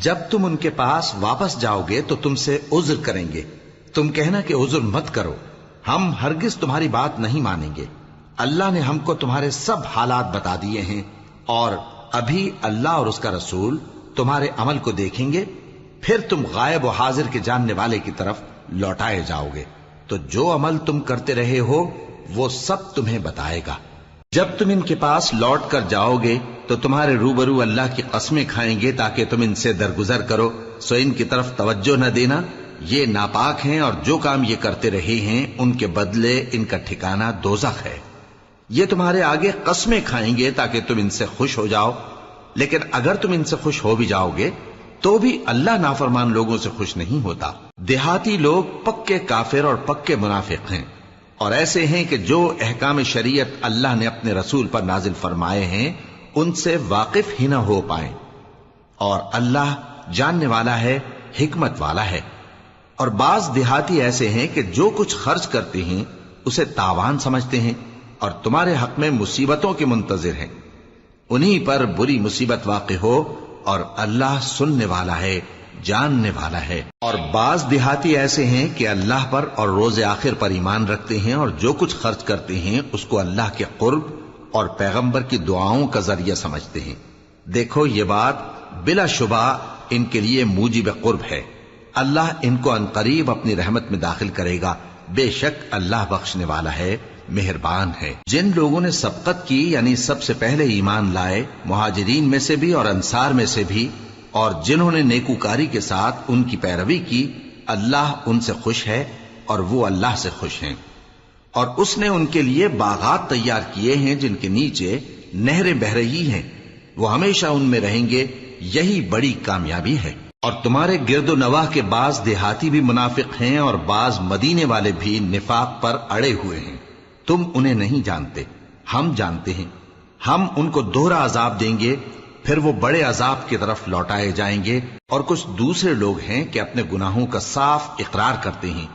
جب تم ان کے پاس واپس جاؤ گے تو تم سے عذر کریں گے، تم کہنا کہ عذر مت کرو، ہم ہرگز تمہاری بات نہیں مانیں گے۔ اللہ نے ہم کو تمہارے سب حالات بتا دیے ہیں، اور ابھی اللہ اور اس کا رسول تمہارے عمل کو دیکھیں گے، پھر تم غائب و حاضر کے جاننے والے کی طرف لوٹائے جاؤ گے، تو جو عمل تم کرتے رہے ہو وہ سب تمہیں بتائے گا۔ جب تم ان کے پاس لوٹ کر جاؤ گے تو تمہارے روبرو اللہ کی قسمیں کھائیں گے تاکہ تم ان سے درگزر کرو، سو ان کی طرف توجہ نہ دینا، یہ ناپاک ہیں، اور جو کام یہ کرتے رہے ہیں ان کے بدلے ان کا ٹھکانہ دوزخ ہے۔ یہ تمہارے آگے قسمیں کھائیں گے تاکہ تم ان سے خوش ہو جاؤ، لیکن اگر تم ان سے خوش ہو بھی جاؤ گے تو بھی اللہ نافرمان لوگوں سے خوش نہیں ہوتا۔ دیہاتی لوگ پکے کافر اور پکے منافق ہیں، اور ایسے ہیں کہ جو احکام شریعت اللہ نے اپنے رسول پر نازل فرمائے ہیں ان سے واقف ہی نہ ہو پائیں، اور اللہ جاننے والا ہے، حکمت والا ہے۔ اور بعض دیہاتی ایسے ہیں کہ جو کچھ خرچ کرتے ہیں اسے تاوان سمجھتے ہیں اور تمہارے حق میں مصیبتوں کے منتظر ہیں، انہی پر بری مصیبت واقع ہو، اور اللہ سننے والا ہے، جاننے والا ہے۔ اور بعض دیہاتی ایسے ہیں کہ اللہ پر اور روز آخر پر ایمان رکھتے ہیں، اور جو کچھ خرچ کرتے ہیں اس کو اللہ کے قرب اور پیغمبر کی دعاؤں کا ذریعہ سمجھتے ہیں۔ دیکھو یہ بات بلا شبہ ان کے لیے موجب قرب ہے، اللہ ان کو عنقریب اپنی رحمت میں داخل کرے گا، بے شک اللہ بخشنے والا ہے، مہربان ہے۔ جن لوگوں نے سبقت کی یعنی سب سے پہلے ایمان لائے، مہاجرین میں سے بھی اور انصار میں سے بھی، اور جنہوں نے نیکوکاری کے ساتھ ان کی پیروی کی، اللہ ان سے خوش ہے اور وہ اللہ سے خوش ہیں۔ اور اس نے ان کے لیے باغات تیار کیے ہیں جن کے نیچے نہریں بہہ رہی ہیں، وہ ہمیشہ ان میں رہیں گے، یہی بڑی کامیابی ہے۔ اور تمہارے گرد و نواح کے بعض دیہاتی بھی منافق ہیں اور بعض مدینے والے بھی نفاق پر اڑے ہوئے ہیں، تم انہیں نہیں جانتے، ہم جانتے ہیں۔ ہم ان کو دوہرا عذاب دیں گے، پھر وہ بڑے عذاب کی طرف لوٹائے جائیں گے۔ اور کچھ دوسرے لوگ ہیں کہ اپنے گناہوں کا صاف اقرار کرتے ہیں،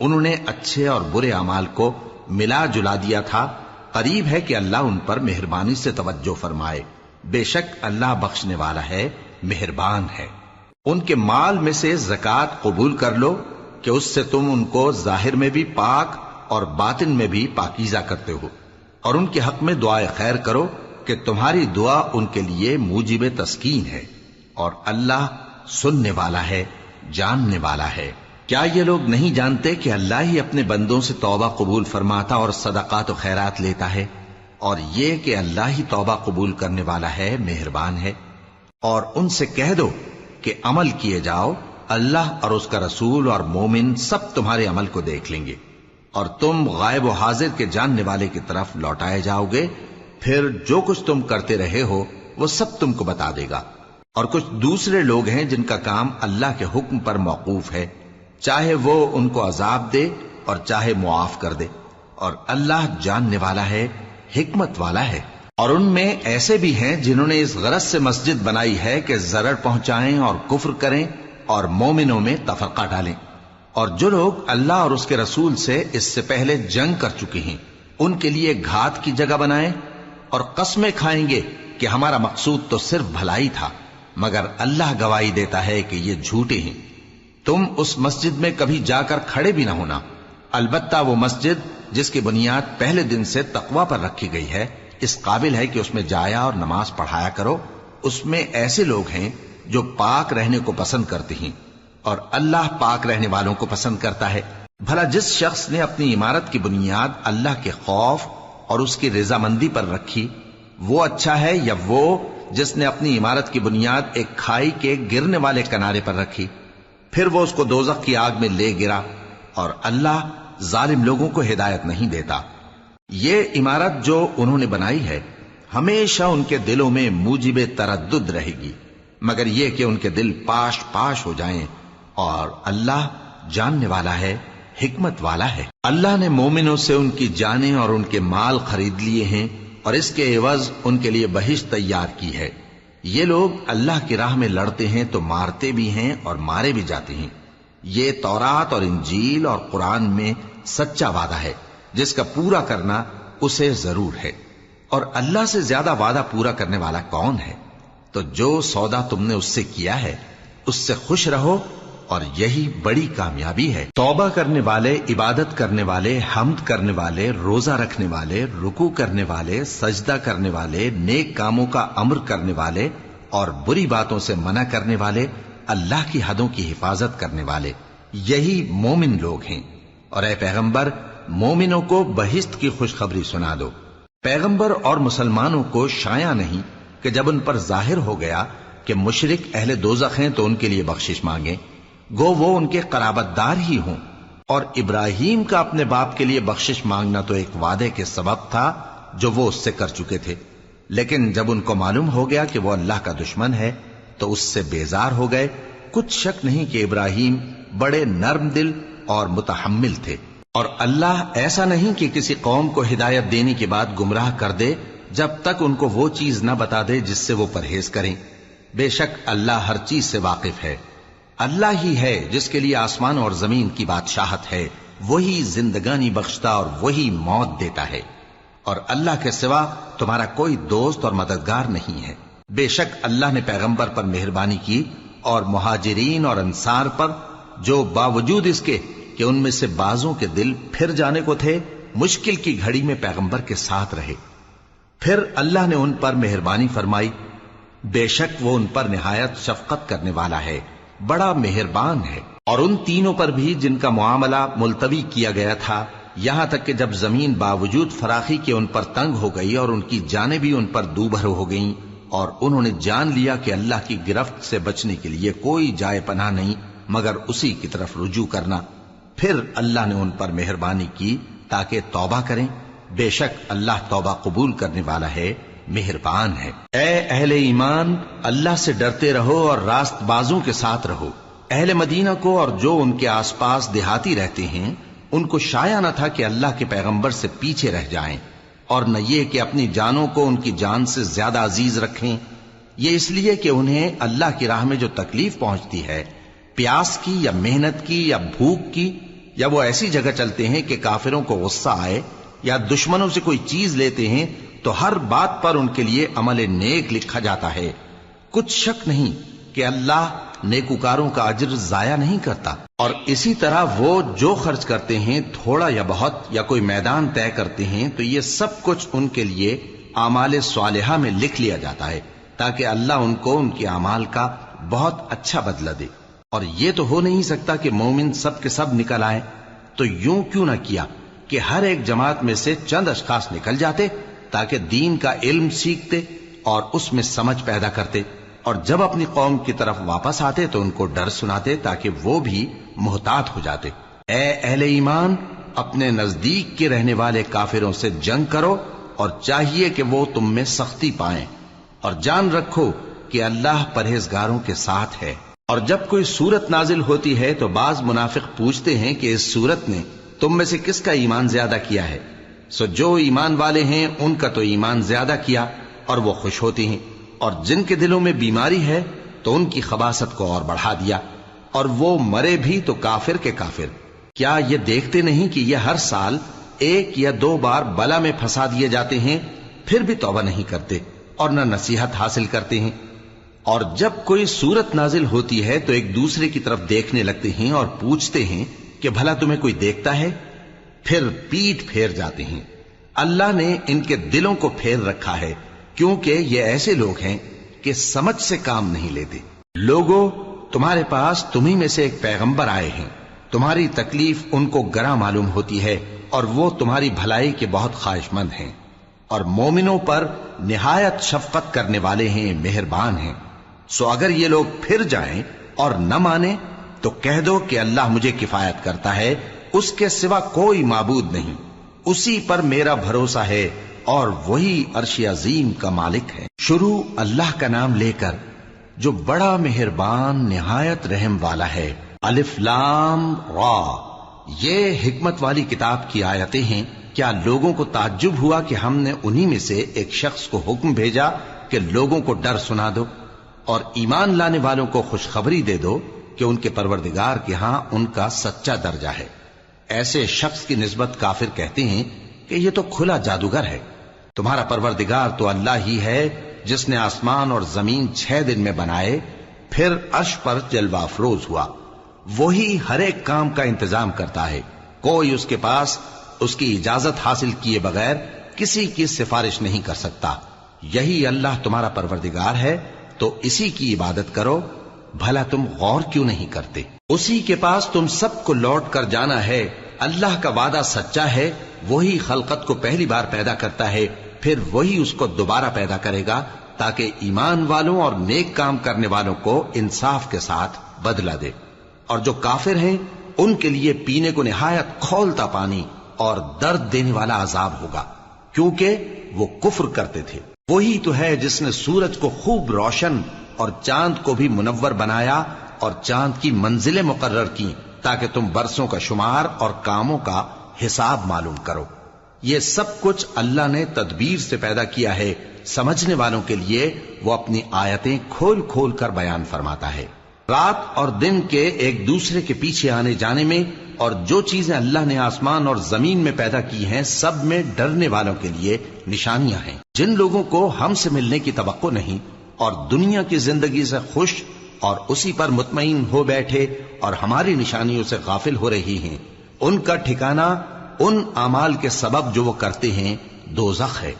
انہوں نے اچھے اور برے اعمال کو ملا جلا دیا تھا، قریب ہے کہ اللہ ان پر مہربانی سے توجہ فرمائے، بے شک اللہ بخشنے والا ہے، مہربان ہے۔ ان کے مال میں سے زکوٰۃ قبول کر لو کہ اس سے تم ان کو ظاہر میں بھی پاک اور باطن میں بھی پاکیزہ کرتے ہو، اور ان کے حق میں دعائے خیر کرو کہ تمہاری دعا ان کے لیے موجب تسکین ہے، اور اللہ سننے والا ہے، جاننے والا ہے۔ کیا یہ لوگ نہیں جانتے کہ اللہ ہی اپنے بندوں سے توبہ قبول فرماتا اور صدقات و خیرات لیتا ہے، اور یہ کہ اللہ ہی توبہ قبول کرنے والا ہے، مہربان ہے۔ اور ان سے کہہ دو کہ عمل کیے جاؤ، اللہ اور اس کا رسول اور مومن سب تمہارے عمل کو دیکھ لیں گے، اور تم غائب و حاضر کے جاننے والے کی طرف لوٹائے جاؤ گے، پھر جو کچھ تم کرتے رہے ہو وہ سب تم کو بتا دے گا۔ اور کچھ دوسرے لوگ ہیں جن کا کام اللہ کے حکم پر موقوف ہے، چاہے وہ ان کو عذاب دے اور چاہے معاف کر دے، اور اللہ جاننے والا ہے، حکمت والا ہے۔ اور ان میں ایسے بھی ہیں جنہوں نے اس غرض سے مسجد بنائی ہے کہ ضرر پہنچائیں اور کفر کریں اور مومنوں میں تفرقہ ڈالیں، اور جو لوگ اللہ اور اس کے رسول سے اس سے پہلے جنگ کر چکے ہیں ان کے لیے گھات کی جگہ بنائیں، اور قسمیں کھائیں گے کہ ہمارا مقصود تو صرف بھلائی تھا، مگر اللہ گواہی دیتا ہے کہ یہ جھوٹے ہیں۔ تم اس مسجد میں کبھی جا کر کھڑے بھی نہ ہونا، البتہ وہ مسجد جس کی بنیاد پہلے دن سے تقوی پر رکھی گئی ہے اس قابل ہے کہ اس میں جایا اور نماز پڑھایا کرو۔ اس میں ایسے لوگ ہیں جو پاک رہنے کو پسند کرتے ہیں، اور اللہ پاک رہنے والوں کو پسند کرتا ہے۔ بھلا جس شخص نے اپنی عمارت کی بنیاد اللہ کے خوف اور اس کی رضامندی پر رکھی، وہ اچھا ہے یا وہ جس نے اپنی عمارت کی بنیاد ایک کھائی کے گرنے والے کنارے پر رکھی، پھر وہ اس کو دوزخ کی آگ میں لے گرا، اور اللہ ظالم لوگوں کو ہدایت نہیں دیتا۔ یہ عمارت جو انہوں نے بنائی ہے ہمیشہ ان کے دلوں میں موجب تردد رہے گی، مگر یہ کہ ان کے دل پاش پاش ہو جائیں، اور اللہ جاننے والا ہے، حکمت والا ہے۔ اللہ نے مومنوں سے ان کی جانیں اور ان کے مال خرید لیے ہیں، اور اس کے عوض ان کے لیے بہشت تیار کی ہے۔ یہ لوگ اللہ کی راہ میں لڑتے ہیں تو مارتے بھی ہیں اور مارے بھی جاتے ہیں۔ یہ تورات اور انجیل اور قرآن میں سچا وعدہ ہے جس کا پورا کرنا اسے ضرور ہے، اور اللہ سے زیادہ وعدہ پورا کرنے والا کون ہے؟ تو جو سودا تم نے اس سے کیا ہے اس سے خوش رہو اور یہی بڑی کامیابی ہے۔ توبہ کرنے والے، عبادت کرنے والے، حمد کرنے والے، روزہ رکھنے والے، رکوع کرنے والے، سجدہ کرنے والے، نیک کاموں کا امر کرنے والے اور بری باتوں سے منع کرنے والے، اللہ کی حدوں کی حفاظت کرنے والے، یہی مومن لوگ ہیں۔ اور اے پیغمبر، مومنوں کو بہشت کی خوشخبری سنا دو۔ پیغمبر اور مسلمانوں کو شایع نہیں کہ جب ان پر ظاہر ہو گیا کہ مشرک اہل دوزخ ہیں تو ان کے لیے بخشش مانگیں، گو وہ ان کے قرابت دار ہی ہوں۔ اور ابراہیم کا اپنے باپ کے لیے بخشش مانگنا تو ایک وعدے کے سبب تھا جو وہ اس سے کر چکے تھے، لیکن جب ان کو معلوم ہو گیا کہ وہ اللہ کا دشمن ہے تو اس سے بیزار ہو گئے۔ کچھ شک نہیں کہ ابراہیم بڑے نرم دل اور متحمل تھے، اور اللہ ایسا نہیں کہ کسی قوم کو ہدایت دینے کے بعد گمراہ کر دے جب تک ان کو وہ چیز نہ بتا دے جس سے وہ پرہیز کریں۔ بے شک اللہ ہر چیز سے واقف ہے۔ اللہ ہی ہے جس کے لیے آسمان اور زمین کی بادشاہت ہے، وہی زندگانی بخشتا اور وہی موت دیتا ہے، اور اللہ کے سوا تمہارا کوئی دوست اور مددگار نہیں ہے۔ بے شک اللہ نے پیغمبر پر مہربانی کی اور مہاجرین اور انصار پر، جو باوجود اس کے کہ ان میں سے بعضوں کے دل پھر جانے کو تھے، مشکل کی گھڑی میں پیغمبر کے ساتھ رہے۔ پھر اللہ نے ان پر مہربانی فرمائی، بے شک وہ ان پر نہایت شفقت کرنے والا ہے، بڑا مہربان ہے۔ اور ان تینوں پر بھی جن کا معاملہ ملتوی کیا گیا تھا، یہاں تک کہ جب زمین باوجود فراخی کے ان پر تنگ ہو گئی اور ان کی جانیں بھی ان پر دوبھر ہو گئیں، اور انہوں نے جان لیا کہ اللہ کی گرفت سے بچنے کے لیے کوئی جائے پناہ نہیں مگر اسی کی طرف رجوع کرنا، پھر اللہ نے ان پر مہربانی کی تاکہ توبہ کریں۔ بے شک اللہ توبہ قبول کرنے والا ہے، مہربان ہے۔ اے اہل ایمان، اللہ سے ڈرتے رہو اور راست بازوں کے ساتھ رہو۔ اہل مدینہ کو اور جو ان کے آس پاس دیہاتی رہتے ہیں، ان کو شایع نہ تھا کہ اللہ کے پیغمبر سے پیچھے رہ جائیں، اور نہ یہ کہ اپنی جانوں کو ان کی جان سے زیادہ عزیز رکھیں۔ یہ اس لیے کہ انہیں اللہ کی راہ میں جو تکلیف پہنچتی ہے، پیاس کی یا محنت کی یا بھوک کی، یا وہ ایسی جگہ چلتے ہیں کہ کافروں کو غصہ آئے یا دشمنوں سے کوئی چیز لیتے ہیں، تو ہر بات پر ان کے لیے عمل نیک لکھا جاتا ہے۔ کچھ شک نہیں کہ اللہ نیکوکاروں کا اجر ضائع نہیں کرتا۔ اور اسی طرح وہ جو خرچ کرتے ہیں، تھوڑا یا بہت، یا کوئی میدان طے کرتے ہیں، تو یہ سب کچھ ان کے لیے اعمال صالحہ میں لکھ لیا جاتا ہے، تاکہ اللہ ان کو ان کے اعمال کا بہت اچھا بدلہ دے۔ اور یہ تو ہو نہیں سکتا کہ مومن سب کے سب نکل آئیں، تو یوں کیوں نہ کیا کہ ہر ایک جماعت میں سے چند اشخاص نکل جاتے تاکہ دین کا علم سیکھتے اور اس میں سمجھ پیدا کرتے، اور جب اپنی قوم کی طرف واپس آتے تو ان کو ڈر سناتے تاکہ وہ بھی محتاط ہو جاتے۔ اے اہل ایمان، اپنے نزدیک کے رہنے والے کافروں سے جنگ کرو، اور چاہیے کہ وہ تم میں سختی پائیں، اور جان رکھو کہ اللہ پرہیزگاروں کے ساتھ ہے۔ اور جب کوئی سورت نازل ہوتی ہے تو بعض منافق پوچھتے ہیں کہ اس سورت نے تم میں سے کس کا ایمان زیادہ کیا ہے؟ سو جو ایمان والے ہیں ان کا تو ایمان زیادہ کیا، اور وہ خوش ہوتے ہیں، اور جن کے دلوں میں بیماری ہے تو ان کی خباثت کو اور بڑھا دیا، اور وہ مرے بھی تو کافر کے کافر۔ کیا یہ دیکھتے نہیں کہ یہ ہر سال 1 یا 2 بار بلا میں پھنسا دیے جاتے ہیں، پھر بھی توبہ نہیں کرتے اور نہ نصیحت حاصل کرتے ہیں؟ اور جب کوئی سورت نازل ہوتی ہے تو ایک دوسرے کی طرف دیکھنے لگتے ہیں اور پوچھتے ہیں کہ بھلا تمہیں کوئی دیکھتا ہے؟ پھر پیٹ پھیر جاتے ہیں۔ اللہ نے ان کے دلوں کو پھیر رکھا ہے، کیونکہ یہ ایسے لوگ ہیں کہ سمجھ سے کام نہیں لیتے۔ لوگوں، تمہارے پاس تمہیں میں سے ایک پیغمبر آئے ہیں، تمہاری تکلیف ان کو گراں معلوم ہوتی ہے، اور وہ تمہاری بھلائی کے بہت خواہش مند ہیں، اور مومنوں پر نہایت شفقت کرنے والے ہیں، مہربان ہیں۔ سو اگر یہ لوگ پھر جائیں اور نہ مانیں تو کہہ دو کہ اللہ مجھے کفایت کرتا ہے، اس کے سوا کوئی معبود نہیں، اسی پر میرا بھروسہ ہے، اور وہی عرش عظیم کا مالک ہے۔ شروع اللہ کا نام لے کر جو بڑا مہربان نہایت رحم والا ہے۔ الف لام را، یہ حکمت والی کتاب کی آیتیں ہیں۔ کیا لوگوں کو تعجب ہوا کہ ہم نے انہی میں سے ایک شخص کو حکم بھیجا کہ لوگوں کو ڈر سنا دو اور ایمان لانے والوں کو خوشخبری دے دو کہ ان کے پروردگار کے ہاں ان کا سچا درجہ ہے۔ ایسے شخص کی نسبت کافر کہتے ہیں کہ یہ تو کھلا جادوگر ہے۔ تمہارا پروردگار تو اللہ ہی ہے جس نے آسمان اور زمین 6 دن میں بنائے، پھر عرش پر جلوہ افروز ہوا۔ وہی ہر ایک کام کا انتظام کرتا ہے، کوئی اس کے پاس اس کی اجازت حاصل کیے بغیر کسی کی سفارش نہیں کر سکتا۔ یہی اللہ تمہارا پروردگار ہے، تو اسی کی عبادت کرو، بھلا تم غور کیوں نہیں کرتے؟ اسی کے پاس تم سب کو لوٹ کر جانا ہے۔ اللہ کا وعدہ سچا ہے، وہی خلقت کو پہلی بار پیدا کرتا ہے، پھر وہی اس کو دوبارہ پیدا کرے گا، تاکہ ایمان والوں اور نیک کام کرنے والوں کو انصاف کے ساتھ بدلہ دے۔ اور جو کافر ہیں ان کے لیے پینے کو نہایت کھولتا پانی اور درد دینے والا عذاب ہوگا، کیونکہ وہ کفر کرتے تھے۔ وہی تو ہے جس نے سورج کو خوب روشن اور چاند کو بھی منور بنایا اور چاند کی منزلیں مقرر کی، تاکہ تم برسوں کا شمار اور کاموں کا حساب معلوم کرو۔ یہ سب کچھ اللہ نے تدبیر سے پیدا کیا ہے، سمجھنے والوں کے لیے وہ اپنی آیتیں کھول کھول کر بیان فرماتا ہے۔ رات اور دن کے ایک دوسرے کے پیچھے آنے جانے میں اور جو چیزیں اللہ نے آسمان اور زمین میں پیدا کی ہیں سب میں ڈرنے والوں کے لیے نشانیاں ہیں۔ جن لوگوں کو ہم سے ملنے کی توقع نہیں اور دنیا کی زندگی سے خوش اور اسی پر مطمئن ہو بیٹھے اور ہماری نشانیوں سے غافل ہو رہی ہیں، ان کا ٹھکانہ ان اعمال کے سبب جو وہ کرتے ہیں دوزخ ہے۔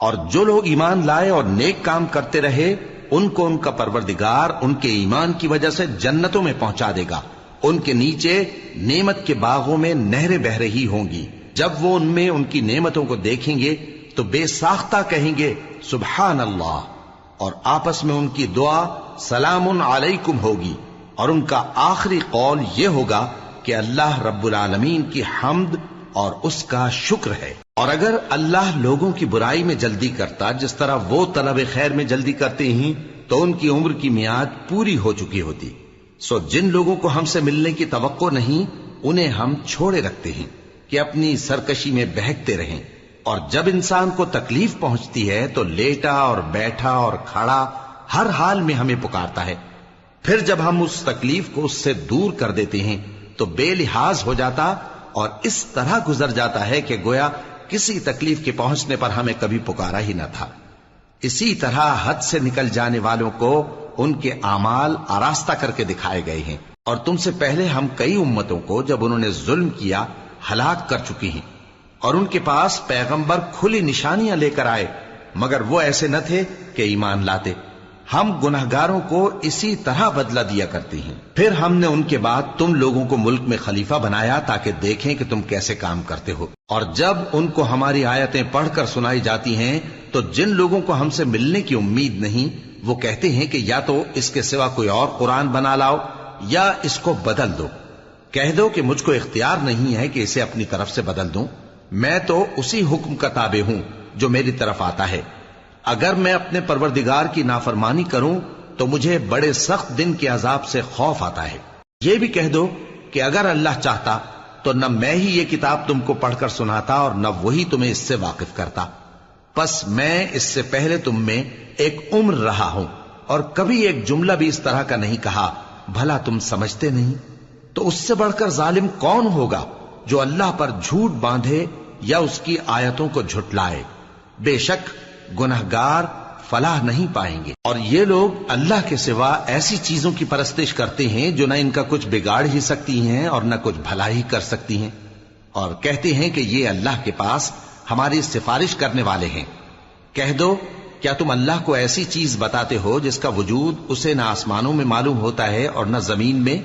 اور جو لوگ ایمان لائے اور نیک کام کرتے رہے ان کو ان کا پروردگار ان کے ایمان کی وجہ سے جنتوں میں پہنچا دے گا، ان کے نیچے نعمت کے باغوں میں نہریں بہ رہی ہوں گی۔ جب وہ ان میں ان کی نعمتوں کو دیکھیں گے تو بے ساختہ کہیں گے سبحان اللہ، اور آپس میں ان کی دعا سلام علیکم ہوگی، اور ان کا آخری قول یہ ہوگا کہ اللہ رب العالمین کی حمد اور اس کا شکر ہے۔ اور اگر اللہ لوگوں کی برائی میں جلدی کرتا جس طرح وہ طلب خیر میں جلدی کرتے ہیں تو ان کی عمر کی میعاد پوری ہو چکی ہوتی۔ سو جن لوگوں کو ہم سے ملنے کی توقع نہیں انہیں ہم چھوڑے رکھتے ہیں کہ اپنی سرکشی میں بہکتے رہیں، اور جب انسان کو تکلیف پہنچتی ہے تو لیٹا اور بیٹھا اور کھڑا ہر حال میں ہمیں پکارتا ہے، پھر جب ہم اس تکلیف کو اس سے دور کر دیتے ہیں تو بے لحاظ ہو جاتا اور اس طرح گزر جاتا ہے کہ گویا کسی تکلیف کے پہنچنے پر ہمیں کبھی پکارا ہی نہ تھا۔ اسی طرح حد سے نکل جانے والوں کو ان کے اعمال آراستہ کر کے دکھائے گئے ہیں، اور تم سے پہلے ہم کئی امتوں کو جب انہوں نے ظلم کیا ہلاک کر چکی ہیں، اور ان کے پاس پیغمبر کھلی نشانیاں لے کر آئے مگر وہ ایسے نہ تھے کہ ایمان لاتے۔ ہم گناہگاروں کو اسی طرح بدلہ دیا کرتے ہیں۔ پھر ہم نے ان کے بعد تم لوگوں کو ملک میں خلیفہ بنایا تاکہ دیکھیں کہ تم کیسے کام کرتے ہو، اور جب ان کو ہماری آیتیں پڑھ کر سنائی جاتی ہیں تو جن لوگوں کو ہم سے ملنے کی امید نہیں وہ کہتے ہیں کہ یا تو اس کے سوا کوئی اور قرآن بنا لاؤ یا اس کو بدل دو۔ کہہ دو کہ مجھ کو اختیار نہیں ہے کہ اسے اپنی طرف سے بدل دوں، میں تو اسی حکم کا تابع ہوں جو میری طرف آتا ہے۔ اگر میں اپنے پروردگار کی نافرمانی کروں تو مجھے بڑے سخت دن کے عذاب سے خوف آتا ہے۔ یہ بھی کہہ دو کہ اگر اللہ چاہتا تو نہ میں ہی یہ کتاب تم کو پڑھ کر سناتا اور نہ وہی تمہیں اس سے واقف کرتا، پس میں اس سے پہلے تم میں ایک عمر رہا ہوں اور کبھی ایک جملہ بھی اس طرح کا نہیں کہا، بھلا تم سمجھتے نہیں؟ تو اس سے بڑھ کر ظالم کون ہوگا جو اللہ پر جھوٹ باندھے یا اس کی آیتوں کو جھٹلائے؟ بے شک گنہگار فلاح نہیں پائیں گے۔ اور یہ لوگ اللہ کے سوا ایسی چیزوں کی پرستش کرتے ہیں جو نہ ان کا کچھ بگاڑ ہی سکتی ہیں اور نہ کچھ بھلا ہی کر سکتی ہیں، اور کہتے ہیں کہ یہ اللہ کے پاس ہماری سفارش کرنے والے ہیں۔ کہہ دو کیا تم اللہ کو ایسی چیز بتاتے ہو جس کا وجود اسے نہ آسمانوں میں معلوم ہوتا ہے اور نہ زمین میں؟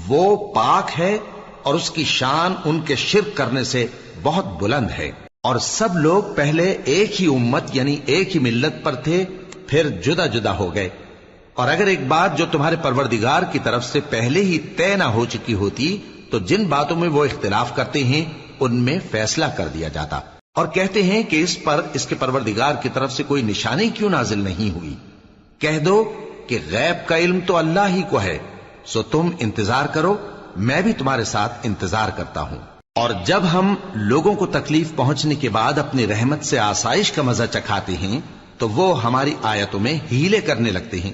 وہ پاک ہے اور اس کی شان ان کے شرک کرنے سے بہت بلند ہے۔ اور سب لوگ پہلے ایک ہی امت یعنی ایک ہی ملت پر تھے، پھر جدا جدا ہو گئے۔ اور اگر ایک بات جو تمہارے پروردگار کی طرف سے پہلے ہی طے نہ ہو چکی ہوتی تو جن باتوں میں وہ اختلاف کرتے ہیں ان میں فیصلہ کر دیا جاتا۔ اور کہتے ہیں کہ اس پر اس کے پروردگار کی طرف سے کوئی نشانی کیوں نازل نہیں ہوئی؟ کہہ دو کہ غیب کا علم تو اللہ ہی کو ہے، سو تم انتظار کرو، میں بھی تمہارے ساتھ انتظار کرتا ہوں۔ اور جب ہم لوگوں کو تکلیف پہنچنے کے بعد اپنی رحمت سے آسائش کا مزہ چکھاتے ہیں تو وہ ہماری آیتوں میں ہیلے کرنے لگتے ہیں۔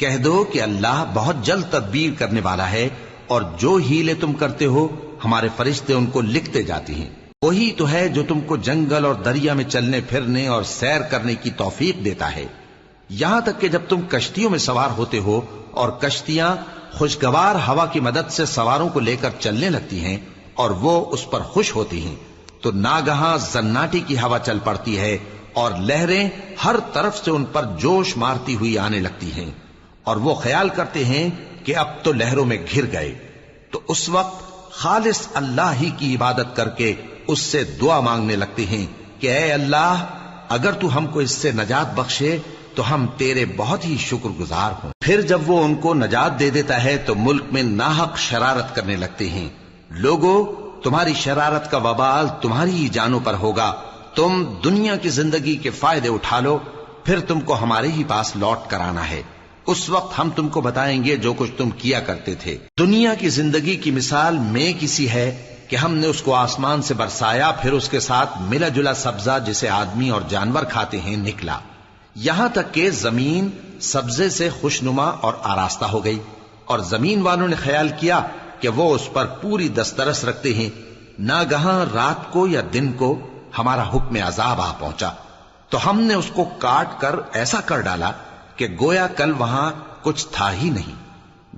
کہہ دو کہ اللہ بہت جلد تدبیر کرنے والا ہے، اور جو ہیلے تم کرتے ہو ہمارے فرشتے ان کو لکھتے جاتے ہیں۔ وہی تو ہے جو تم کو جنگل اور دریا میں چلنے پھرنے اور سیر کرنے کی توفیق دیتا ہے، یہاں تک کہ جب تم کشتیوں میں سوار ہوتے ہو اور کشتیاں خوشگوار ہوا کی مدد سے سواروں کو لے کر چلنے لگتی ہیں اور وہ اس پر خوش ہوتی ہیں، تو ناگہاں زناٹی کی ہوا چل پڑتی ہے اور لہریں ہر طرف سے ان پر جوش مارتی ہوئی آنے لگتی ہیں، اور وہ خیال کرتے ہیں کہ اب تو لہروں میں گھر گئے، تو اس وقت خالص اللہ ہی کی عبادت کر کے اس سے دعا مانگنے لگتے ہیں کہ اے اللہ، اگر تو ہم کو اس سے نجات بخشے تو ہم تیرے بہت ہی شکر گزار ہوں۔ پھر جب وہ ان کو نجات دے دیتا ہے تو ملک میں ناحق شرارت کرنے لگتے ہیں۔ لوگو، تمہاری شرارت کا وبال تمہاری ہی جانوں پر ہوگا، تم دنیا کی زندگی کے فائدے اٹھا لو، پھر تم کو ہمارے ہی پاس لوٹ کر آنا ہے، اس وقت ہم تم کو بتائیں گے جو کچھ تم کیا کرتے تھے۔ دنیا کی زندگی کی مثال میں کسی ہے کہ ہم نے اس کو آسمان سے برسایا، پھر اس کے ساتھ ملا جلا سبزہ جسے آدمی اور جانور کھاتے ہیں نکلا، یہاں تک کہ زمین سبزے سے خوشنما اور آراستہ ہو گئی، اور زمین والوں نے خیال کیا کہ وہ اس پر پوری دسترس رکھتے ہیں۔ ناگہاں رات کو یا دن کو ہمارا حکم عذاب آ پہنچا تو ہم نے اس کو کاٹ کر ایسا کر ڈالا کہ گویا کل وہاں کچھ تھا ہی نہیں۔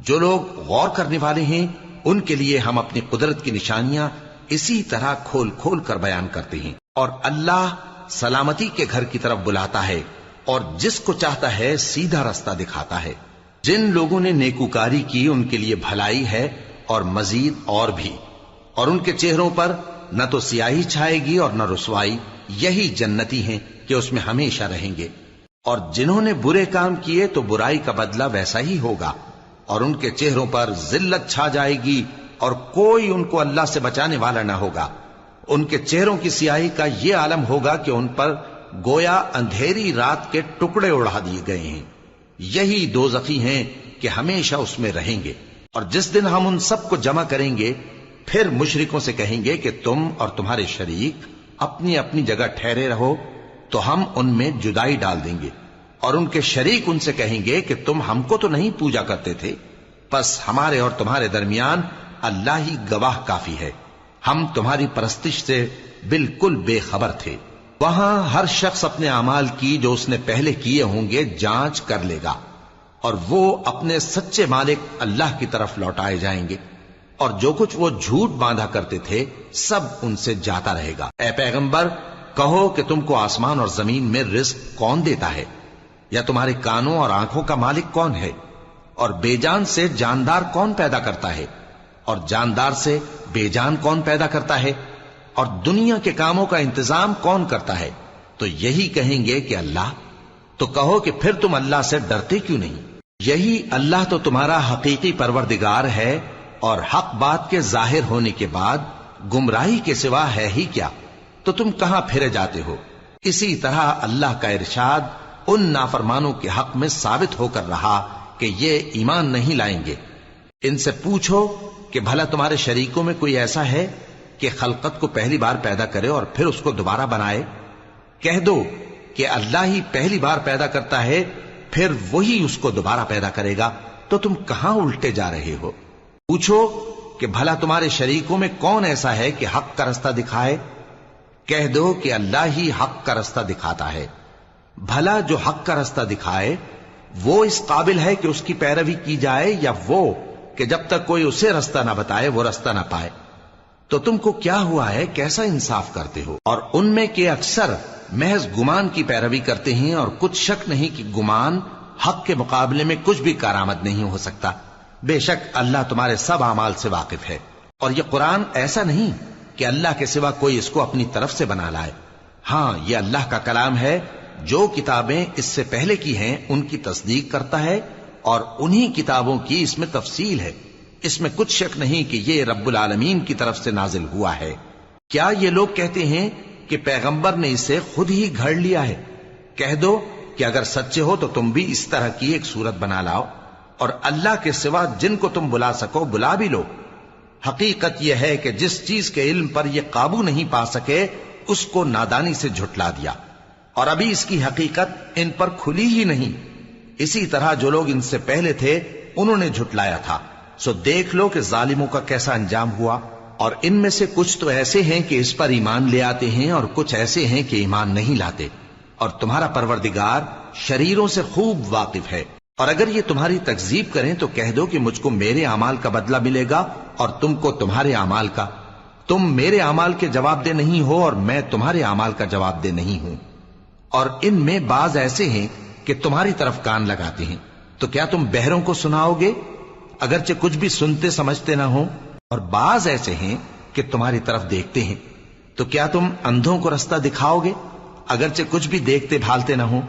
جو لوگ غور کرنے والے ہیں ان کے لیے ہم اپنی قدرت کی نشانیاں اسی طرح کھول کھول کر بیان کرتے ہیں، اور اللہ سلامتی کے گھر کی طرف بلاتا ہے اور جس کو چاہتا ہے سیدھا رستہ دکھاتا ہے۔ جن لوگوں نے نیکوکاری کی ان کے لیے بھلائی ہے اور مزید اور بھی، اور ان کے چہروں پر نہ تو سیاہی چھائے گی اور نہ رسوائی، یہی جنتی ہیں کہ اس میں ہمیشہ رہیں گے۔ اور جنہوں نے برے کام کیے تو برائی کا بدلہ ویسا ہی ہوگا، اور ان کے چہروں پر ذلت چھا جائے گی اور کوئی ان کو اللہ سے بچانے والا نہ ہوگا۔ ان کے چہروں کی سیاہی کا یہ عالم ہوگا کہ ان پر گویا اندھیری رات کے ٹکڑے اڑا دیے گئے ہیں، یہی دوزخی ہیں کہ ہمیشہ اس میں رہیں گے۔ اور جس دن ہم ان سب کو جمع کریں گے پھر مشرکوں سے کہیں گے کہ تم اور تمہارے شریک اپنی اپنی جگہ ٹھہرے رہو، تو ہم ان میں جدائی ڈال دیں گے، اور ان کے شریک ان سے کہیں گے کہ تم ہم کو تو نہیں پوجا کرتے تھے، پس ہمارے اور تمہارے درمیان اللہ ہی گواہ کافی ہے، ہم تمہاری پرستش سے بالکل بے خبر تھے۔ وہاں ہر شخص اپنے اعمال کی جو اس نے پہلے کیے ہوں گے جانچ کر لے گا، اور وہ اپنے سچے مالک اللہ کی طرف لوٹائے جائیں گے، اور جو کچھ وہ جھوٹ باندھا کرتے تھے سب ان سے جاتا رہے گا۔ اے پیغمبر، کہو کہ تم کو آسمان اور زمین میں رزق کون دیتا ہے، یا تمہارے کانوں اور آنکھوں کا مالک کون ہے، اور بے جان سے جاندار کون پیدا کرتا ہے، اور جاندار سے بے جان کون پیدا کرتا ہے، اور دنیا کے کاموں کا انتظام کون کرتا ہے؟ تو یہی کہیں گے کہ اللہ۔ تو کہو کہ پھر تم اللہ سے ڈرتے کیوں نہیں؟ یہی اللہ تو تمہارا حقیقی پروردگار ہے، اور حق بات کے ظاہر ہونے کے بعد گمراہی کے سوا ہے ہی کیا، تو تم کہاں پھرے جاتے ہو؟ اسی طرح اللہ کا ارشاد ان نافرمانوں کے حق میں ثابت ہو کر رہا کہ یہ ایمان نہیں لائیں گے۔ ان سے پوچھو کہ بھلا تمہارے شریکوں میں کوئی ایسا ہے کہ خلقت کو پہلی بار پیدا کرے اور پھر اس کو دوبارہ بنائے؟ کہہ دو کہ اللہ ہی پہلی بار پیدا کرتا ہے، پھر وہی اس کو دوبارہ پیدا کرے گا، تو تم کہاں الٹے جا رہے ہو؟ پوچھو کہ بھلا تمہارے شریکوں میں کون ایسا ہے کہ حق کا رستہ دکھائے؟ کہہ دو کہ اللہ ہی حق کا رستہ دکھاتا ہے۔ بھلا جو حق کا رستہ دکھائے وہ اس قابل ہے کہ اس کی پیروی کی جائے، یا وہ کہ جب تک کوئی اسے رستہ نہ بتائے وہ رستہ نہ پائے؟ تو تم کو کیا ہوا ہے، کیسا انصاف کرتے ہو؟ اور ان میں کے اکثر محض گمان کی پیروی کرتے ہیں، اور کچھ شک نہیں کہ گمان حق کے مقابلے میں کچھ بھی کارآمد نہیں ہو سکتا۔ بے شک اللہ تمہارے سب اعمال سے واقف ہے۔ اور یہ قرآن ایسا نہیں کہ اللہ کے سوا کوئی اس کو اپنی طرف سے بنا لائے، ہاں یہ اللہ کا کلام ہے، جو کتابیں اس سے پہلے کی ہیں ان کی تصدیق کرتا ہے، اور انہی کتابوں کی اس میں تفصیل ہے، اس میں کچھ شک نہیں کہ یہ رب العالمین کی طرف سے نازل ہوا ہے۔ کیا یہ لوگ کہتے ہیں کہ پیغمبر نے اسے خود ہی گھڑ لیا ہے؟ کہہ دو کہ اگر سچے ہو تو تم بھی اس طرح کی ایک صورت بنا لاؤ، اور اللہ کے سوا جن کو تم بلا سکو بلا بھی لو۔ حقیقت یہ ہے کہ جس چیز کے علم پر یہ قابو نہیں پا سکے اس کو نادانی سے جھٹلا دیا، اور ابھی اس کی حقیقت ان پر کھلی ہی نہیں۔ اسی طرح جو لوگ ان سے پہلے تھے انہوں نے جھٹلایا تھا، سو دیکھ لو کہ ظالموں کا کیسا انجام ہوا۔ اور ان میں سے کچھ تو ایسے ہیں کہ اس پر ایمان لے آتے ہیں، اور کچھ ایسے ہیں کہ ایمان نہیں لاتے، اور تمہارا پروردگار شریروں سے خوب واقف ہے۔ اور اگر یہ تمہاری تکذیب کریں تو کہہ دو کہ مجھ کو میرے اعمال کا بدلہ ملے گا اور تم کو تمہارے اعمال کا. تم میرے اعمال کے جواب دہ نہیں ہو اور میں تمہارے اعمال کا جواب دہ نہیں ہوں. اور ان میں بعض ایسے ہیں کہ تمہاری طرف کان لگاتے ہیں، تو کیا تم بہروں کو سناؤ گے اگرچہ کچھ بھی سنتے سمجھتے نہ ہو؟ اور بعض ایسے ہیں کہ تمہاری طرف دیکھتے ہیں، تو کیا تم اندھوں کو رستہ دکھاؤ گے اگرچہ کچھ بھی دیکھتے بھالتے نہ ہو؟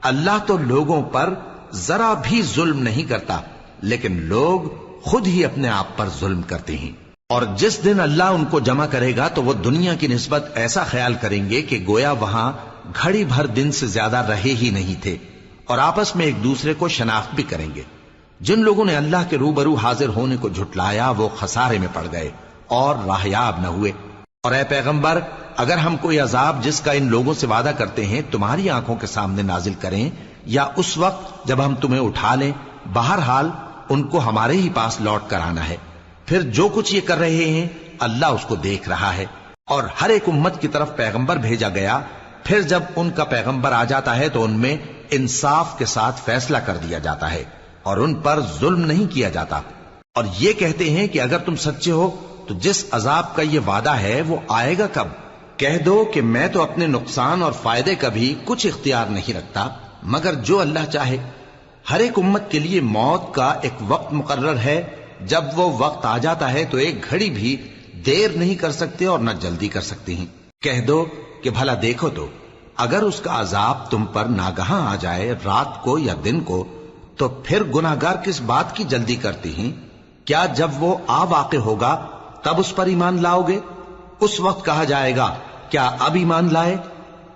اللہ تو لوگوں پر ذرا بھی ظلم نہیں کرتا، لیکن لوگ خود ہی اپنے آپ پر ظلم کرتے ہیں. اور جس دن اللہ ان کو جمع کرے گا تو وہ دنیا کی نسبت ایسا خیال کریں گے کہ گویا وہاں گھڑی بھر دن سے زیادہ رہے ہی نہیں تھے، اور آپس میں ایک دوسرے کو شناخت بھی کریں گے. جن لوگوں نے اللہ کے روبرو حاضر ہونے کو جھٹلایا وہ خسارے میں پڑ گئے اور راہیاب نہ ہوئے. اور اے پیغمبر، اگر ہم کوئی عذاب جس کا ان لوگوں سے وعدہ کرتے ہیں تمہاری آنکھوں کے سامنے نازل کریں یا اس وقت جب ہم تمہیں اٹھا لیں، بہرحال ان کو ہمارے ہی پاس لوٹ کر آنا ہے. پھر جو کچھ یہ کر رہے ہیں اللہ اس کو دیکھ رہا ہے. اور ہر ایک امت کی طرف پیغمبر بھیجا گیا، پھر جب ان کا پیغمبر آ جاتا ہے تو ان میں انصاف کے ساتھ فیصلہ کر دیا جاتا ہے اور ان پر ظلم نہیں کیا جاتا. اور یہ کہتے ہیں کہ اگر تم سچے ہو تو جس عذاب کا یہ وعدہ ہے وہ آئے گا کب؟ کہہ دو کہ میں تو اپنے نقصان اور فائدے کا بھی کچھ اختیار نہیں رکھتا مگر جو اللہ چاہے. ہر ایک امت کے لیے موت کا ایک وقت مقرر ہے، جب وہ وقت آ جاتا ہے تو ایک گھڑی بھی دیر نہیں کر سکتے اور نہ جلدی کر سکتے ہیں. کہہ دو کہ بھلا دیکھو تو اگر اس کا عذاب تم پر ناگہاں آ جائے رات کو یا دن کو تو پھر گناہگار کس بات کی جلدی کرتے ہیں؟ کیا جب وہ آ واقع ہوگا تب اس پر ایمان لاؤ گے؟ اس وقت کہا جائے گا کیا اب ایمان لائے؟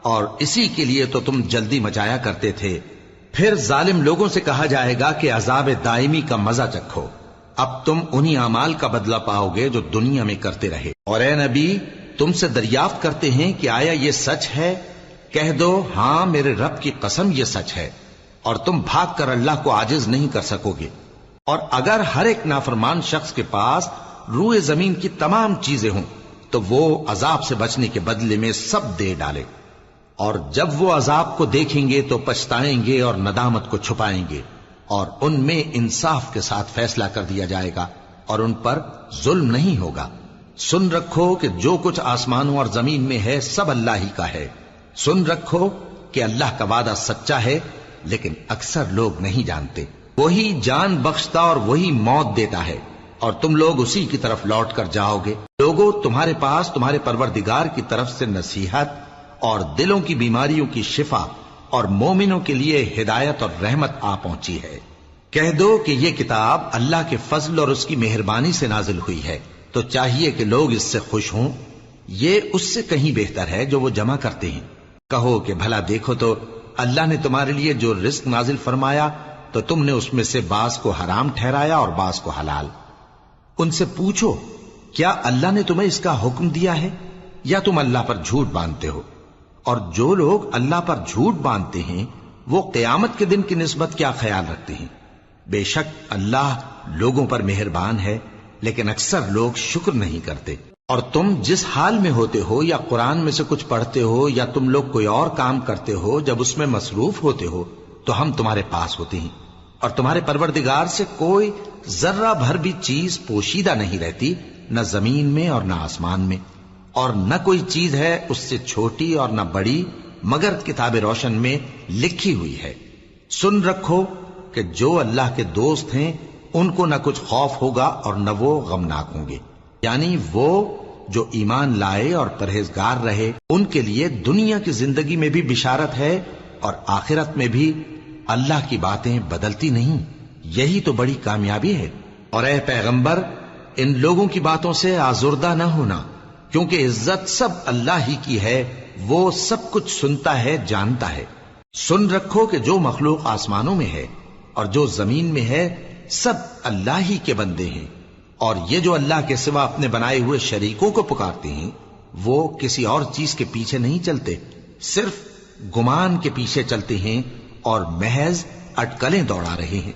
اور اسی کے لیے تو تم جلدی مچایا کرتے تھے. پھر ظالم لوگوں سے کہا جائے گا کہ عذاب دائمی کا مزہ چکھو، اب تم انہی اعمال کا بدلہ پاؤ گے جو دنیا میں کرتے رہے. اور اے نبی، تم سے دریافت کرتے ہیں کہ آیا یہ سچ ہے؟ کہہ دو ہاں میرے رب کی قسم یہ سچ ہے، اور تم بھاگ کر اللہ کو عاجز نہیں کر سکو گے. اور اگر ہر ایک نافرمان شخص کے پاس روئے زمین کی تمام چیزیں ہوں تو وہ عذاب سے بچنے کے بدلے میں سب دے ڈالے، اور جب وہ عذاب کو دیکھیں گے تو پچھتائیں گے اور ندامت کو چھپائیں گے، اور ان میں انصاف کے ساتھ فیصلہ کر دیا جائے گا اور ان پر ظلم نہیں ہوگا. سن رکھو کہ جو کچھ آسمانوں اور زمین میں ہے سب اللہ ہی کا ہے. سن رکھو کہ اللہ کا وعدہ سچا ہے لیکن اکثر لوگ نہیں جانتے. وہی جان بخشتا اور وہی موت دیتا ہے اور تم لوگ اسی کی طرف لوٹ کر جاؤ گے. لوگوں، تمہارے پاس تمہارے پروردگار کی طرف سے نصیحت اور دلوں کی بیماریوں کی شفا اور مومنوں کے لیے ہدایت اور رحمت آ پہنچی ہے. کہہ دو کہ یہ کتاب اللہ کے فضل اور اس کی مہربانی سے نازل ہوئی ہے، تو چاہیے کہ لوگ اس سے خوش ہوں. یہ اس سے کہیں بہتر ہے جو وہ جمع کرتے ہیں. کہو کہ بھلا دیکھو تو اللہ نے تمہارے لیے جو رزق نازل فرمایا تو تم نے اس میں سے بعض کو حرام ٹھہرایا اور بعض کو حلال. ان سے پوچھو کیا اللہ نے تمہیں اس کا حکم دیا ہے یا تم اللہ پر جھوٹ باندھتے ہو؟ اور جو لوگ اللہ پر جھوٹ باندھتے ہیں وہ قیامت کے دن کی نسبت کیا خیال رکھتے ہیں؟ بے شک اللہ لوگوں پر مہربان ہے لیکن اکثر لوگ شکر نہیں کرتے. اور تم جس حال میں ہوتے ہو یا قرآن میں سے کچھ پڑھتے ہو یا تم لوگ کوئی اور کام کرتے ہو، جب اس میں مصروف ہوتے ہو تو ہم تمہارے پاس ہوتے ہیں، اور تمہارے پروردگار سے کوئی ذرہ بھر بھی چیز پوشیدہ نہیں رہتی، نہ زمین میں اور نہ آسمان میں، اور نہ کوئی چیز ہے اس سے چھوٹی اور نہ بڑی مگر کتاب روشن میں لکھی ہوئی ہے. سن رکھو کہ جو اللہ کے دوست ہیں ان کو نہ کچھ خوف ہوگا اور نہ وہ غمناک ہوں گے. یعنی وہ جو ایمان لائے اور پرہیزگار رہے ان کے لیے دنیا کی زندگی میں بھی بشارت ہے اور آخرت میں بھی. اللہ کی باتیں بدلتی نہیں، یہی تو بڑی کامیابی ہے. اور اے پیغمبر، ان لوگوں کی باتوں سے آزردہ نہ ہونا، کیونکہ عزت سب اللہ ہی کی ہے، وہ سب کچھ سنتا ہے، جانتا ہے. سن رکھو کہ جو مخلوق آسمانوں میں ہے اور جو زمین میں ہے سب اللہ ہی کے بندے ہیں، اور یہ جو اللہ کے سوا اپنے بنائے ہوئے شریکوں کو پکارتے ہیں وہ کسی اور چیز کے پیچھے نہیں چلتے، صرف گمان کے پیچھے چلتے ہیں اور محض اٹکلیں دوڑا رہے ہیں.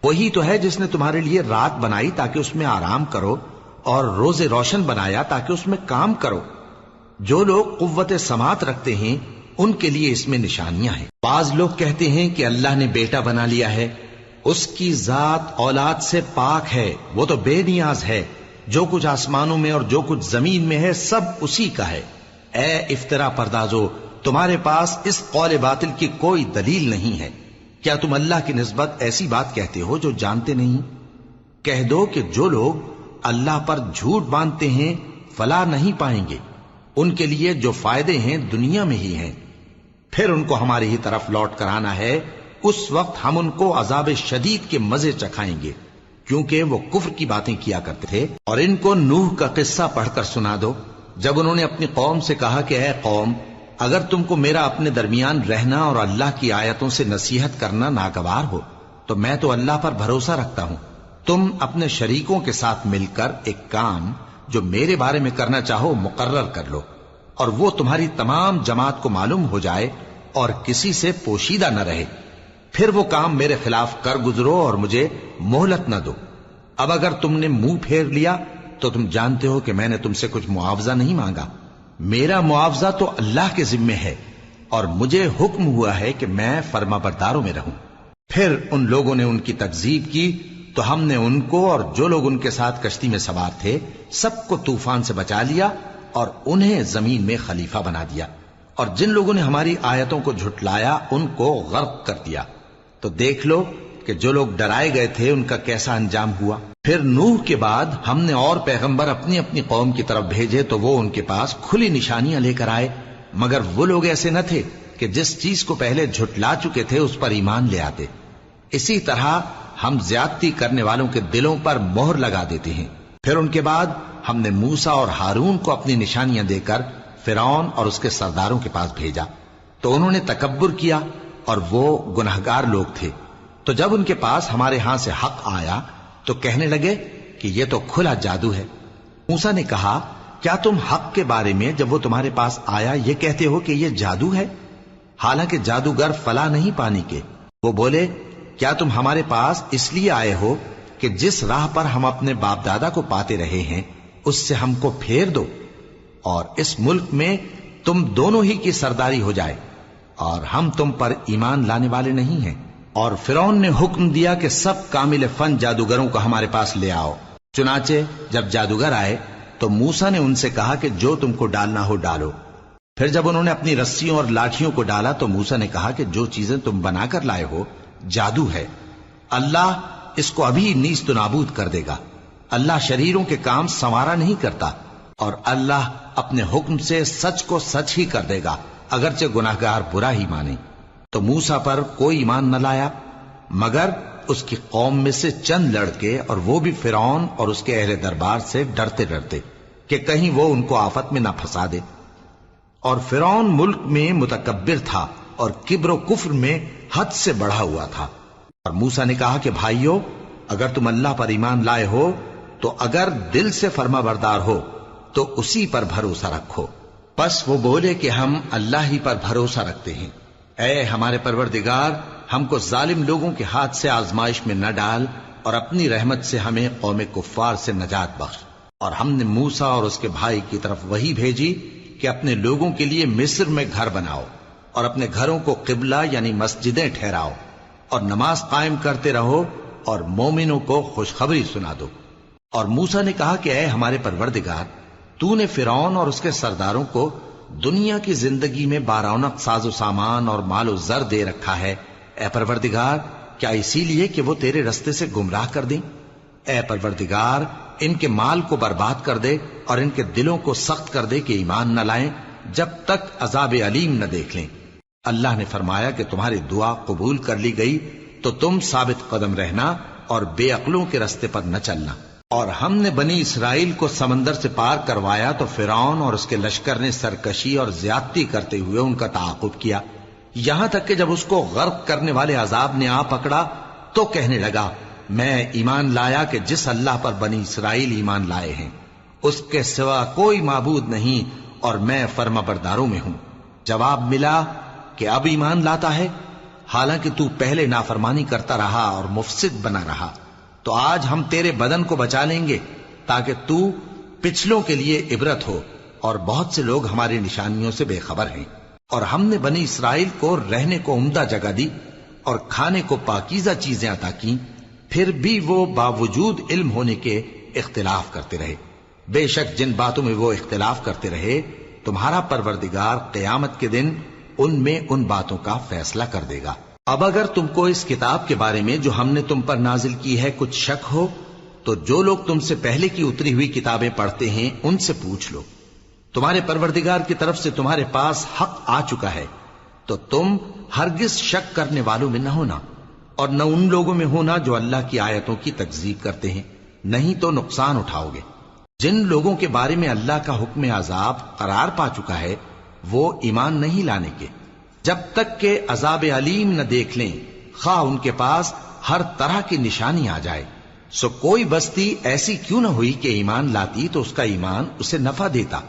وہی تو ہے جس نے تمہارے لیے رات بنائی تاکہ اس میں آرام کرو اور روز روشن بنایا تاکہ اس میں کام کرو. جو لوگ قوت سماعت رکھتے ہیں ان کے لیے اس میں نشانیاں ہیں. بعض لوگ کہتے ہیں کہ اللہ نے بیٹا بنا لیا ہے، اس کی ذات اولاد سے پاک ہے، وہ تو بے نیاز ہے، جو کچھ آسمانوں میں اور جو کچھ زمین میں ہے سب اسی کا ہے۔ اے افترا پردازو، تمہارے پاس اس قول باطل کی کوئی دلیل نہیں ہے، کیا تم اللہ کی نسبت ایسی بات کہتے ہو جو جانتے نہیں؟ کہہ دو کہ جو لوگ اللہ پر جھوٹ باندھتے ہیں فلاح نہیں پائیں گے، ان کے لیے جو فائدے ہیں دنیا میں ہی ہیں، پھر ان کو ہماری ہی طرف لوٹ کر آنا ہے، اس وقت ہم ان کو عذاب شدید کے مزے چکھائیں گے، کیونکہ وہ کفر کی باتیں کیا کرتے تھے۔ اور ان کو نوح کا قصہ پڑھ کر سنا دو، جب انہوں نے اپنی قوم سے کہا کہ اے قوم، اگر تم کو میرا اپنے درمیان رہنا اور اللہ کی آیتوں سے نصیحت کرنا ناگوار ہو تو میں تو اللہ پر بھروسہ رکھتا ہوں، تم اپنے شریکوں کے ساتھ مل کر ایک کام جو میرے بارے میں کرنا چاہو مقرر کر لو، اور وہ تمہاری تمام جماعت کو معلوم ہو جائے اور کسی سے پوشیدہ نہ رہے، پھر وہ کام میرے خلاف کر گزرو اور مجھے مہلت نہ دو۔ اب اگر تم نے منہ پھیر لیا تو تم جانتے ہو کہ میں نے تم سے کچھ معاوضہ نہیں مانگا، میرا معاوضہ تو اللہ کے ذمے ہے، اور مجھے حکم ہوا ہے کہ میں فرما برداروں میں رہوں۔ پھر ان لوگوں نے ان کی تکذیب کی تو ہم نے ان کو اور جو لوگ ان کے ساتھ کشتی میں سوار تھے سب کو طوفان سے بچا لیا اور انہیں زمین میں خلیفہ بنا دیا، اور جن لوگوں نے ہماری آیتوں کو جھٹلایا ان کو غرق کر دیا۔ تو دیکھ لو کہ جو لوگ ڈرائے گئے تھے ان کا کیسا انجام ہوا۔ پھر نوح کے بعد ہم نے اور پیغمبر اپنی اپنی قوم کی طرف بھیجے تو وہ ان کے پاس کھلی نشانیاں لے کر آئے، مگر وہ لوگ ایسے نہ تھے کہ جس چیز کو پہلے جھٹلا چکے تھے اس پر ایمان لے آتے۔ اسی طرح ہم زیادتی کرنے والوں کے دلوں پر مہر لگا دیتے ہیں۔ پھر ان کے بعد ہم نے موسیٰ اور ہارون کو اپنی نشانیاں دے کر فرعون اور اس کے سرداروں کے پاس بھیجا، تو انہوں نے تکبر کیا اور وہ گناہگار لوگ تھے۔ تو جب ان کے پاس ہمارے ہاں سے حق آیا تو کہنے لگے کہ یہ تو کھلا جادو ہے۔ موسیٰ نے کہا، کیا تم حق کے بارے میں جب وہ تمہارے پاس آیا یہ کہتے ہو کہ یہ جادو ہے، حالانکہ جادوگر فلاح نہیں پانے کے؟ وہ بولے، کیا تم ہمارے پاس اس لیے آئے ہو کہ جس راہ پر ہم اپنے باپ دادا کو پاتے رہے ہیں اس سے ہم کو پھیر دو، اور اس ملک میں تم دونوں ہی کی سرداری ہو جائے، اور ہم تم پر ایمان لانے والے نہیں ہیں؟ اور فرعون نے حکم دیا کہ سب کامل فن جادوگروں کو ہمارے پاس لے آؤ۔ چنانچہ جب جادوگر آئے تو موسیٰ نے ان سے کہا کہ جو تم کو ڈالنا ہو ڈالو۔ پھر جب انہوں نے اپنی رسیوں اور لاٹھیوں کو ڈالا تو موسیٰ نے کہا کہ جو چیزیں تم بنا کر لائے ہو جادو ہے، اللہ اس کو ابھی نیست و نابود کر دے گا۔ اللہ شریروں کے کام سنوارا نہیں کرتا، اور اللہ اپنے حکم سے سچ کو سچ ہی کر دے گا، اگرچہ گناہگار برا ہی مانے۔ تو موسیٰ پر کوئی ایمان نہ لایا مگر اس کی قوم میں سے چند لڑکے، اور وہ بھی فرعون اور اس کے اہل دربار سے ڈرتے ڈرتے کہ کہیں وہ ان کو آفت میں نہ پھنسا دے۔ اور فرعون ملک میں متکبر تھا اور کبر و کفر میں حد سے بڑھا ہوا تھا۔ اور موسیٰ نے کہا کہ بھائیو، اگر تم اللہ پر ایمان لائے ہو تو اگر دل سے فرما بردار ہو تو اسی پر بھروسہ رکھو۔ پس وہ بولے کہ ہم اللہ ہی پر بھروسہ رکھتے ہیں۔ اے ہمارے پروردگار، ہم کو ظالم لوگوں کے ہاتھ سے آزمائش میں نہ ڈال، اور اپنی رحمت سے ہمیں قوم کفار سے نجات بخش۔ اور ہم نے موسیٰ اور اس کے بھائی کی طرف وحی بھیجی کہ اپنے لوگوں کے لیے مصر میں گھر بناؤ، اور اپنے گھروں کو قبلہ یعنی مسجدیں ٹھہراؤ، اور نماز قائم کرتے رہو، اور مومنوں کو خوشخبری سنا دو۔ اور موسیٰ نے کہا کہ اے ہمارے پروردگار، تو نے فرعون اور اس کے سرداروں کو دنیا کی زندگی میں بارونق ساز و سامان اور مال و زر دے رکھا ہے، اے پروردگار کیا اسی لیے کہ وہ تیرے رستے سے گمراہ کر دیں؟ اے پروردگار ان کے مال کو برباد کر دے اور ان کے دلوں کو سخت کر دے کہ ایمان نہ لائیں جب تک عذاب علیم نہ دیکھ لیں۔ اللہ نے فرمایا کہ تمہاری دعا قبول کر لی گئی تو تم ثابت قدم رہنا اور بے عقلوں کے رستے پر نہ چلنا۔ اور ہم نے بنی اسرائیل کو سمندر سے پار کروایا تو فرعون اور اس کے لشکر نے سرکشی اور زیادتی کرتے ہوئے ان کا تعاقب کیا، یہاں تک کہ جب اس کو غرق کرنے والے عذاب نے آ پکڑا تو کہنے لگا، میں ایمان لایا کہ جس اللہ پر بنی اسرائیل ایمان لائے ہیں اس کے سوا کوئی معبود نہیں، اور میں فرما برداروں میں ہوں۔ جواب ملا کہ اب ایمان لاتا ہے، حالانکہ تو پہلے نافرمانی کرتا رہا اور مفسد بنا رہا، تو آج ہم تیرے بدن کو بچا لیں گے تاکہ تو پچھلوں کے لیے عبرت ہو، اور بہت سے لوگ ہماری نشانیوں سے بے خبر ہیں۔ اور ہم نے بنی اسرائیل کو رہنے کو عمدہ جگہ دی، اور کھانے کو پاکیزہ چیزیں عطا کی، پھر بھی وہ باوجود علم ہونے کے اختلاف کرتے رہے۔ بے شک جن باتوں میں وہ اختلاف کرتے رہے تمہارا پروردگار قیامت کے دن ان میں ان باتوں کا فیصلہ کر دے گا۔ اب اگر تم کو اس کتاب کے بارے میں جو ہم نے تم پر نازل کی ہے کچھ شک ہو تو جو لوگ تم سے پہلے کی اتری ہوئی کتابیں پڑھتے ہیں ان سے پوچھ لو۔ تمہارے پروردگار کی طرف سے تمہارے پاس حق آ چکا ہے تو تم ہرگز شک کرنے والوں میں نہ ہونا، اور نہ ان لوگوں میں ہونا جو اللہ کی آیتوں کی تکذیب کرتے ہیں، نہیں تو نقصان اٹھاؤ گے۔ جن لوگوں کے بارے میں اللہ کا حکم عذاب قرار پا چکا ہے وہ ایمان نہیں لانے کے جب تک کہ عذاب علیم نہ دیکھ لیں، خواہ ان کے پاس ہر طرح کی نشانی آ جائے۔ سو کوئی بستی ایسی کیوں نہ ہوئی کہ ایمان لاتی تو اس کا ایمان اسے نفع دیتا۔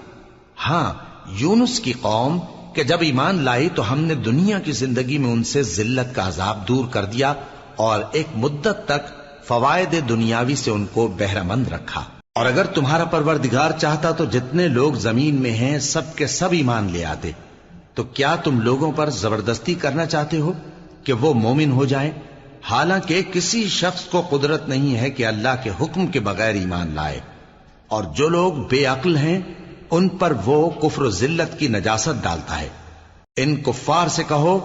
ہاں، یونس کی قوم کہ جب ایمان لائی تو ہم نے دنیا کی زندگی میں ان سے ذلت کا عذاب دور کر دیا اور ایک مدت تک فوائد دنیاوی سے ان کو بہرہ مند رکھا۔ اور اگر تمہارا پروردگار چاہتا تو جتنے لوگ زمین میں ہیں سب کے سب ایمان لے آتے، تو کیا تم لوگوں پر زبردستی کرنا چاہتے ہو کہ وہ مومن ہو جائیں؟ حالانکہ کسی شخص کو قدرت نہیں ہے کہ اللہ کے حکم کے بغیر ایمان لائے، اور جو لوگ بے عقل ہیں ان پر وہ کفر و ذلت کی نجاست ڈالتا ہے۔ ان کفار سے کہو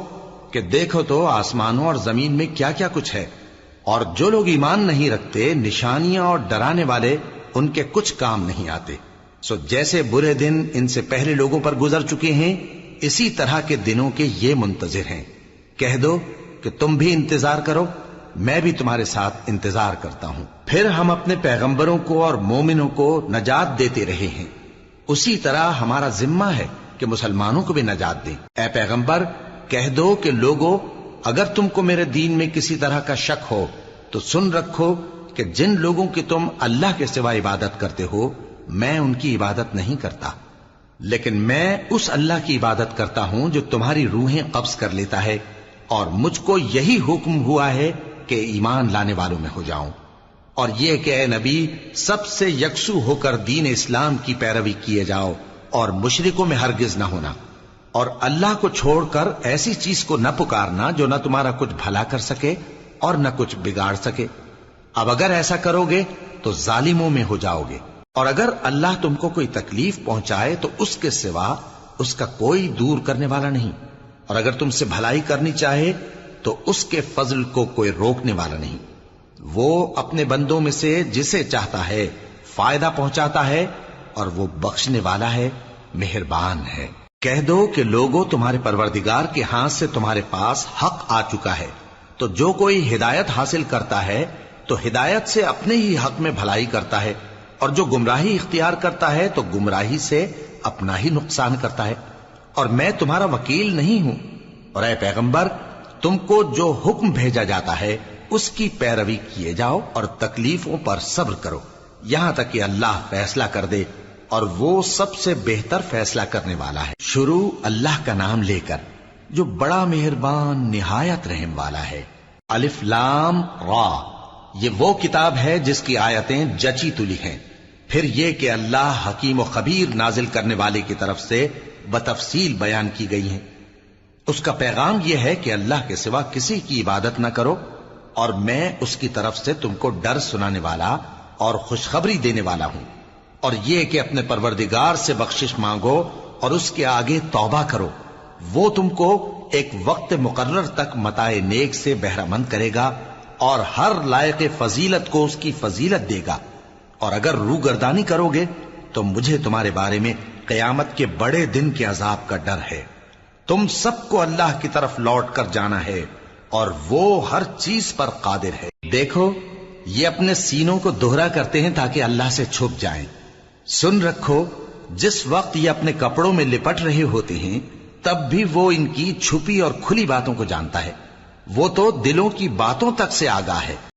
کہ دیکھو تو آسمانوں اور زمین میں کیا کیا کچھ ہے، اور جو لوگ ایمان نہیں رکھتے نشانیاں اور ڈرانے والے ان کے کچھ کام نہیں آتے۔ سو جیسے برے دن ان سے پہلے لوگوں پر گزر چکے ہیں اسی طرح کے دنوں کے یہ منتظر ہیں۔ کہہ دو کہ تم بھی انتظار کرو، میں بھی تمہارے ساتھ انتظار کرتا ہوں۔ پھر ہم اپنے پیغمبروں کو اور مومنوں کو نجات دیتے رہے ہیں، اسی طرح ہمارا ذمہ ہے کہ مسلمانوں کو بھی نجات دیں۔ اے پیغمبر کہہ دو کہ لوگو اگر تم کو میرے دین میں کسی طرح کا شک ہو تو سن رکھو کہ جن لوگوں کی تم اللہ کے سوا عبادت کرتے ہو میں ان کی عبادت نہیں کرتا، لیکن میں اس اللہ کی عبادت کرتا ہوں جو تمہاری روحیں قبض کر لیتا ہے، اور مجھ کو یہی حکم ہوا ہے کہ ایمان لانے والوں میں ہو جاؤں، اور یہ کہ اے نبی سب سے یکسو ہو کر دین اسلام کی پیروی کیے جاؤ اور مشرکوں میں ہرگز نہ ہونا، اور اللہ کو چھوڑ کر ایسی چیز کو نہ پکارنا جو نہ تمہارا کچھ بھلا کر سکے اور نہ کچھ بگاڑ سکے۔ اب اگر ایسا کرو گے تو ظالموں میں ہو جاؤ گے، اور اگر اللہ تم کو کوئی تکلیف پہنچائے تو اس کے سوا اس کا کوئی دور کرنے والا نہیں، اور اگر تم سے بھلائی کرنی چاہے تو اس کے فضل کو کوئی روکنے والا نہیں۔ وہ اپنے بندوں میں سے جسے چاہتا ہے فائدہ پہنچاتا ہے، اور وہ بخشنے والا ہے، مہربان ہے۔ کہہ دو کہ لوگوں تمہارے پروردگار کے ہاتھ سے تمہارے پاس حق آ چکا ہے، تو جو کوئی ہدایت حاصل کرتا ہے تو ہدایت سے اپنے ہی حق میں بھلائی کرتا ہے، اور جو گمراہی اختیار کرتا ہے تو گمراہی سے اپنا ہی نقصان کرتا ہے، اور میں تمہارا وکیل نہیں ہوں۔ اور اے پیغمبر تم کو جو حکم بھیجا جاتا ہے اس کی پیروی کیے جاؤ اور تکلیفوں پر صبر کرو یہاں تک کہ اللہ فیصلہ کر دے، اور وہ سب سے بہتر فیصلہ کرنے والا ہے۔ شروع اللہ کا نام لے کر جو بڑا مہربان نہایت رحم والا ہے۔ الف لام را، یہ وہ کتاب ہے جس کی آیتیں جچی تلی ہیں۔ پھر یہ کہ اللہ حکیم و خبیر نازل کرنے والے کی طرف سے بتفصیل بیان کی گئی ہیں۔ اس کا پیغام یہ ہے کہ اللہ کے سوا کسی کی عبادت نہ کرو، اور میں اس کی طرف سے تم کو ڈر سنانے والا اور خوشخبری دینے والا ہوں، اور یہ کہ اپنے پروردگار سے بخشش مانگو اور اس کے آگے توبہ کرو، وہ تم کو ایک وقت مقرر تک متاع نیک سے بہرہ مند کرے گا، اور ہر لائق فضیلت کو اس کی فضیلت دے گا۔ اور اگر روگردانی کرو گے تو مجھے تمہارے بارے میں قیامت کے بڑے دن کے عذاب کا ڈر ہے۔ تم سب کو اللہ کی طرف لوٹ کر جانا ہے، اور وہ ہر چیز پر قادر ہے۔ دیکھو یہ اپنے سینوں کو دوہرا کرتے ہیں تاکہ اللہ سے چھپ جائیں۔ سن رکھو جس وقت یہ اپنے کپڑوں میں لپٹ رہے ہوتے ہیں تب بھی وہ ان کی چھپی اور کھلی باتوں کو جانتا ہے، وہ تو دلوں کی باتوں تک سے آگاہ ہے۔